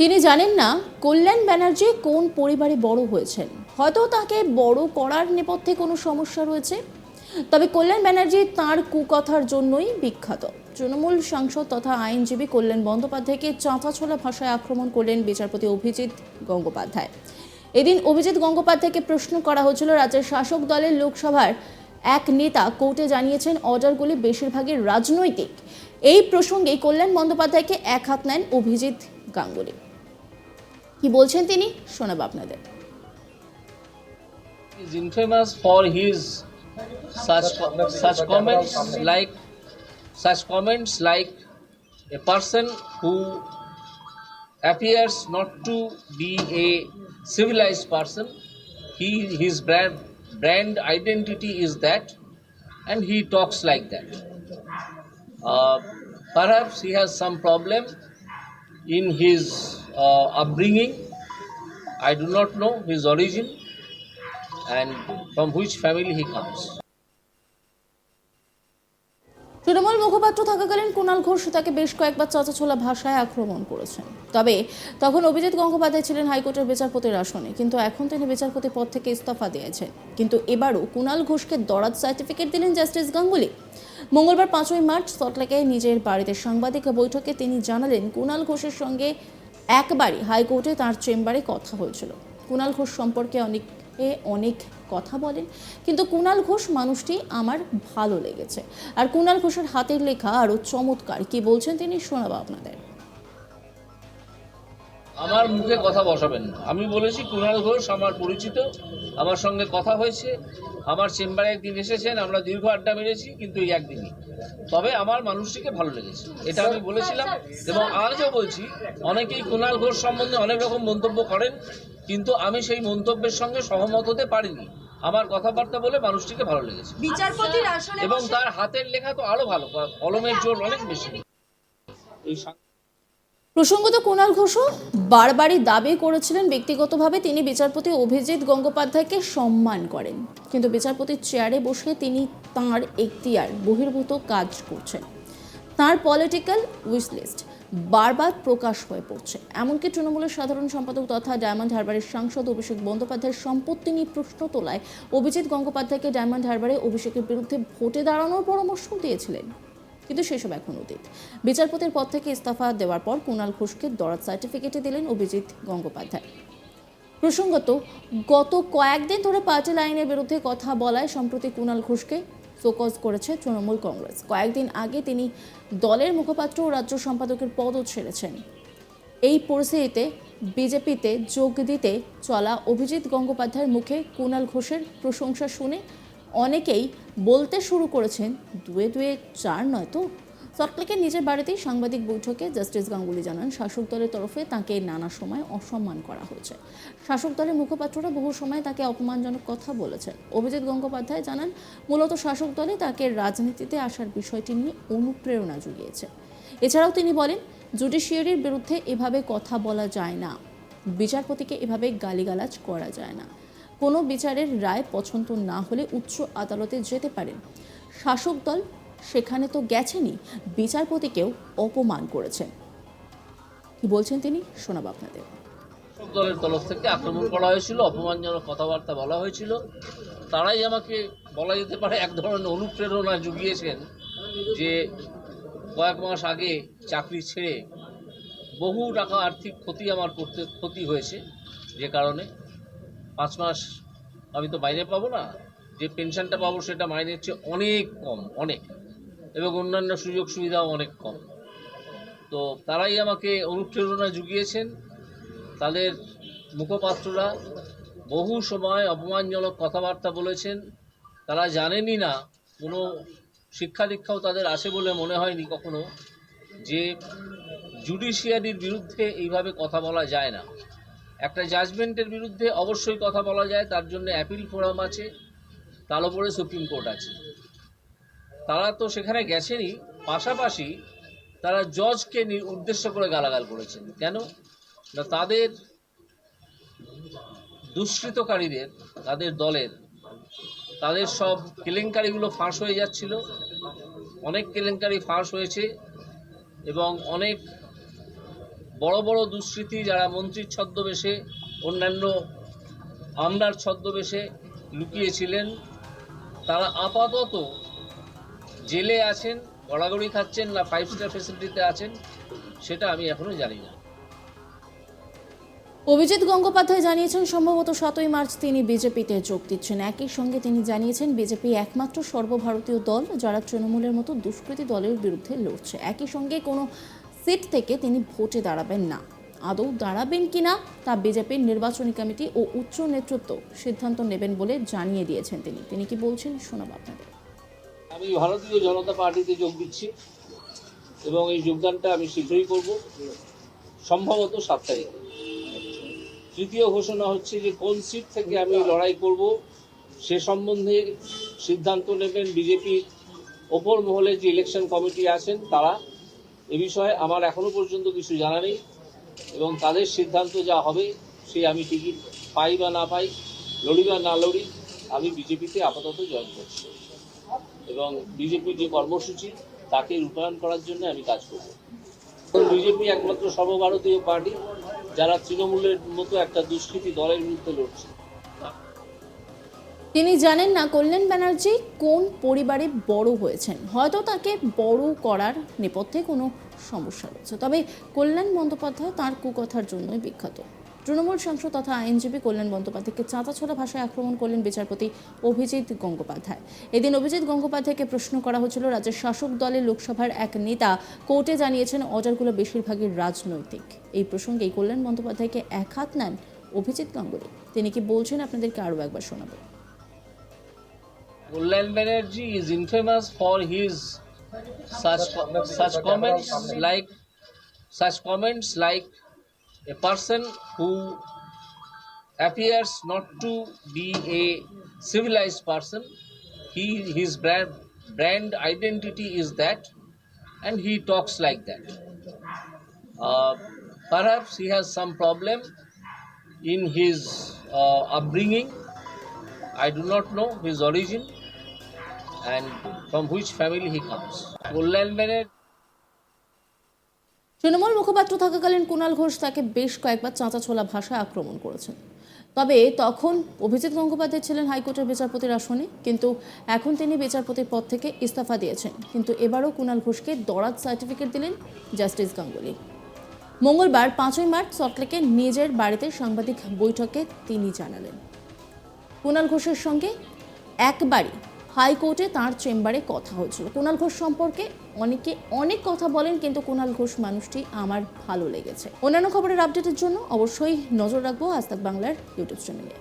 তিনি জানেন না কল্যাণ ব্যানার্জি কোন পরিবারে বড় হয়েছেন। হয়তো তাকে বড় করার নেপথ্যে কোনো সমস্যা রয়েছে। তবে কল্যাণ ব্যানার্জি তাঁর কুকথার জন্যই বিখ্যাত। তৃণমূল সাংসদ তথা আইনজীবী কল্যাণ বন্দ্যোপাধ্যায়কে চাঁচাছোলা ভাষায় আক্রমণ করলেন বিচারপতি অভিজিৎ গঙ্গোপাধ্যায়। এদিন অভিজিৎ গঙ্গোপাধ্যায়কে প্রশ্ন করা হয়েছিল, রাজ্যের শাসক দলের লোকসভার এক নেতা কোর্টে জানিয়েছেন অর্ডারগুলি বেশিরভাগই রাজনৈতিক। এই প্রসঙ্গে কল্যাণ বন্দ্যোপাধ্যায়কে এক হাত নেন অভিজিৎ গাঙ্গুলি। কি বলছেন তিনি, শোনাবো আপনাদের। He is infamous for his such comments like a person who appears not to be a civilized person. His brand identity is that, and he talks like that. Perhaps he has some problem in his upbringing. I do not know his origin and from which family he comes. Trinamool মুখপাত্র থাকাকালীন কুণাল ঘোষ তাকে বেশ কয়েকবার চাঁচাছোলা ভাষায় আক্রমণ করেছেন। তবে তখন অভিজিৎ গঙ্গোপাধ্যায় ছিলেন হাইকোর্টের বিচারপতির আসনে, কিন্তু এখন তিনি বিচারপতি পদ থেকে ইস্তফা দিয়েছেন। কিন্তু এবারও কুণাল ঘোষকে দরাজ সার্টিফিকেট দিলেন জাস্টিস গাঙ্গুলি। মঙ্গলবার 5ই মার্চ সল্টলেকে নিজের বাড়িতে সাংবাদিক বৈঠকে তিনি জানালেন, কুণাল ঘোষের সঙ্গে একবারই হাইকোর্টে তার চেম্বারে কথা হয়েছিল। কুণাল ঘোষ সম্পর্কে অনেক কথা বলেন, কিন্তু কুণাল ঘোষ মানুষটি আমার ভালো লেগেছে। আর কুণাল ঘোষের হাতের লেখা আরো চমৎকার। কি বলছেন তিনি, শোনাবো আপনাদের। আমার মুখে কথা বসাবেন না। আমি বলেছি কুণাল ঘোষ আমার পরিচিত, আমার সঙ্গে কথা হয়েছে, আমার চেম্বারে একদিন এসেছেন, আমরা দীর্ঘ আড্ডা মেরেছি, কিন্তু এই একদিনই। তবে আমার মানুষটিকে ভালো লেগেছে, এটা আমি বলেছিলাম এবং আজও বলছি। অনেকেই কুণাল ঘোষ সম্বন্ধে অনেক রকম মন্তব্য করেন, কিন্তু আমি সেই মন্তব্যের সঙ্গে সহমত হতে পারিনি। আমার কথাবার্তা বলে মানুষটিকে ভালো লেগেছে এবং তার হাতের লেখা তো আরো ভালো, কলমের জোর অনেক বেশি। এই প্রসঙ্গত কুণাল ঘোষও বারবারই দাবি করেছিলেন ব্যক্তিগতভাবে তিনি বিচারপতি অভিজিৎ গঙ্গোপাধ্যায়কে সম্মান করেন, কিন্তু বিচারপতির চেয়ারে বসে তিনি তাঁর এখতিয়ার বহির্ভূত কাজ করছেন। তাঁর পলিটিক্যাল উইশ লিস্ট বারবার প্রকাশ হয়ে পড়ছে। এমনকি তৃণমূলের সাধারণ সম্পাদক তথা ডায়মন্ড হারবারের সাংসদ অভিষেক বন্দ্যোপাধ্যায়ের সম্পত্তি নিয়ে প্রশ্ন তোলায় অভিজিৎ গঙ্গোপাধ্যায়কে ডায়মন্ড হারবারে অভিষেকের বিরুদ্ধে ভোটে দাঁড়ানোর পরামর্শ দিয়েছিলেন, কিন্তু সেসব এখন অতীত। বিচারপতির পদ থেকে ইস্তফা দেওয়ার পর কুণাল ঘোষকে দরাজ সার্টিফিকেটে দিলেন অভিজিৎ গঙ্গোপাধ্যায়। প্রসঙ্গত, গত কয়েকদিন ধরে পার্টি লাইনের বিরুদ্ধে কথা বলায় সম্প্রতি কুণাল ঘোষকে শোকজ করেছে তৃণমূল কংগ্রেস। কয়েকদিন আগে তিনি দলের মুখপাত্র ও রাজ্য সম্পাদকের পদও ছেড়েছেন। এই পরিস্থিতিতে বিজেপিতে যোগ দিতে চলা অভিজিৎ গঙ্গোপাধ্যায়ের মুখে কুণাল ঘোষের প্রশংসা শুনে অনেকেই বলতে শুরু করেছেন, দুয়ে দুয়ে চার নয় তো। সল্টলেকের নিজের বাড়িতেই সাংবাদিক বৈঠকে জাস্টিস গাঙ্গুলি জানান, শাসক দলের তরফে তাকে নানা সময় অসম্মান করা হয়েছে। শাসক দলের মুখপাত্ররা বহু সময় তাকে অপমানজনক কথা বলেছেন। অভিজিৎ গঙ্গোপাধ্যায় জানান, মূলত শাসক দলে তাকে রাজনীতিতে আসার বিষয়টি নিয়ে অনুপ্রেরণা জুগিয়েছে। এছাড়াও তিনি বলেন, জুডিশিয়ারির বিরুদ্ধে এভাবে কথা বলা যায় না, বিচারপতিকে এভাবে গালিগালাজ করা যায় না। কোনো বিচারের রায় পছন্দ না হলে উচ্চ আদালতে যেতে পারেন। শাসক দল সেখানে তো গেছেনই, বিচারপতিকেও অপমান করেছেন। কি বলছেন তিনি, শোনাবো আপনাদের। শাসক দলের তরফ থেকে আক্রমণ করা হয়েছিল, অপমানজনক কথাবার্তা বলা হয়েছিল। তারাই আমাকে বলা যেতে পারে এক ধরনের অনুপ্রেরণা জুগিয়েছেন, যে কয়েক মাস আগে চাকরি ছেড়ে বহু টাকা আর্থিক ক্ষতি হয়েছে, যে কারণে 5 মাস আমি তো মাইনে পাবো না, যে পেনশনটা পাবো সেটা মাইনের চেয়ে অনেক কম, অনেক, এবং অন্যান্য সুযোগ সুবিধাও অনেক কম। তো তারাই আমাকে অনুপ্রেরণা জুগিয়েছেন। তাদের মুখপাত্ররা বহু সময় অপমানজনক কথাবার্তা বলেছেন। তারা জানেনই না, কোনো শিক্ষা দীক্ষাও তাদের আসে বলে মনে হয়নি কখনো, যে জুডিশিয়ারির বিরুদ্ধে এইভাবে কথা বলা যায় না। একটা জাজমেন্টের বিরুদ্ধে অবশ্যই কথা বলা যায়, তার জন্য অ্যাপিল ফোরাম আছে, তার উপরে সুপ্রিম কোর্ট আছে। তারা তো সেখানে গেছেনই, পাশাপাশি তারা জজকে উদ্দেশ্য করে গালাগাল করেছেন। কেন না, তাদের দুষ্কৃতকারীদের, তাদের দলের, তাদের সব কেলেঙ্কারিগুলো ফাঁস হয়ে যাচ্ছিল। অনেক কেলেঙ্কারি ফাঁস হয়েছে এবং অনেক বড় বড় দুষ্কৃতী যারা মন্ত্রীর ছদ্মবেশে, অন্যান্য আমলার ছদ্মবেশে লুকিয়েছিলেন, তারা আপাতত জেলে আছেন, গড়াগড়ি খাচ্ছেন না 5 স্টার ফ্যাসিলিটিতে আছেন, সেটা আমি এখনো জানি না। অভিজিৎ গঙ্গোপাধ্যায় জানিয়েছেন সম্ভবত 7ই মার্চ তিনি বিজেপিতে যোগ দিচ্ছেন। একই সঙ্গে তিনি জানিয়েছেন বিজেপি একমাত্র সর্বভারতীয় দল যারা তৃণমূলের মতো দুষ্কৃতী দলের বিরুদ্ধে লড়ছে। একই সঙ্গে কোনো সিট থেকে তিনি ভোটে দাঁড়াবেন না। আদৌ দাঁড়াবেন কিনা তা বিজেপির নির্বাচনী কমিটি ও উচ্চ নেতৃত্ব সিদ্ধান্ত নেবেন বলে জানিয়ে দিয়েছেন তিনি। তিনি কি বলছেন শোনাব আপনাদের। আমি ভারতীয় জনতা পার্টিতে যোগ দিচ্ছি এবং এই যোগদানটা আমি শীঘ্রই করব, সম্ভবত 7 তারিখে। তৃতীয় ঘোষণা হচ্ছে যে কোন সিট থেকে আমি লড়াই করব সে সম্বন্ধে সিদ্ধান্ত নেবেন বিজেপির ওপর মহলে যে ইলেকশন কমিটি আছেন তারা। এ বিষয়ে আমার এখনো পর্যন্ত কিছু জানা নেই এবং তাদের সিদ্ধান্ত যা হবে সে আমি টিকিট পাই বা না পাই, লড়ি বা না লড়ি, আমি বিজেপিতে আপাতত জয়েন করছি এবং বিজেপির যে কর্মসূচি তাকে রূপায়ণ করার জন্য আমি কাজ করব। বিজেপি একমাত্র সর্বভারতীয় পার্টি যারা তৃণমূলের মতো একটা দুষ্কৃতী দলের বিরুদ্ধে লড়ছে। তিনি জানেন না কল্যাণ ব্যানার্জি কোন পরিবারে বড় হয়েছেন। হয়তো তাকে বড় করার নেপথ্যে কোনো সমস্যা রয়েছে, তবে কল্যাণ বন্দ্যোপাধ্যায় তাঁর কুকথার জন্যই বিখ্যাত। তৃণমূল সাংসদ তথা আইনজীবী কল্যাণ বন্দ্যোপাধ্যায়কে চাঁচাছোলা ভাষায় আক্রমণ করলেন বিচারপতি অভিজিৎ গঙ্গোপাধ্যায়। এদিন অভিজিৎ গঙ্গোপাধ্যায়কে প্রশ্ন করা হয়েছিল রাজ্যের শাসক দলের লোকসভার এক নেতা কোর্টে জানিয়েছেন অর্ডারগুলো বেশিরভাগই রাজনৈতিক। এই প্রসঙ্গেই কল্যাণ বন্দ্যোপাধ্যায়কে এক হাত নেন অভিজিৎ গাঙ্গুলি। তিনি কি বলছেন আপনাদেরকে আরও একবার শোনাবো। Kullan Banerjee is infamous for his such comments like a person who appears not to be a civilized person. His brand identity is that, and he talks like that. Perhaps he has some problem in his upbringing. I do not know his origin and from which family he comes. Kullan Banerjee Trinamool মুখপাত্র থাকাকালীন কুণাল ঘোষ তাকে বেশ কয়েকবার চাঁচাছোলা ভাষায় আক্রমণ করেছেন। তবে তখন অভিজিৎ গঙ্গোপাধ্যায় ছিলেন হাইকোর্টের বিচারপতির আসনে, কিন্তু এখন তিনি বিচারপতির পদ থেকে ইস্তফা দিয়েছেন। কিন্তু এবারও কুণাল ঘোষকে দরাজ সার্টিফিকেট দিলেন জাস্টিস গাঙ্গুলি। মঙ্গলবার 5ই মার্চ সল্টলেকে নিজের বাড়িতে সাংবাদিক বৈঠকে তিনি জানালেন কুণাল ঘোষের সঙ্গে একবারই হাইকোর্টে তাঁর চেম্বারে কথা হয়েছিল। কুণাল ঘোষ সম্পর্কে অনেকে অনেক কথা বলেন, কিন্তু কুণাল ঘোষ মানুষটি আমার ভালো লেগেছে। অন্যান্য খবরের আপডেটের জন্য অবশ্যই নজর রাখবো আজ তাক বাংলার ইউটিউব চ্যানেলে।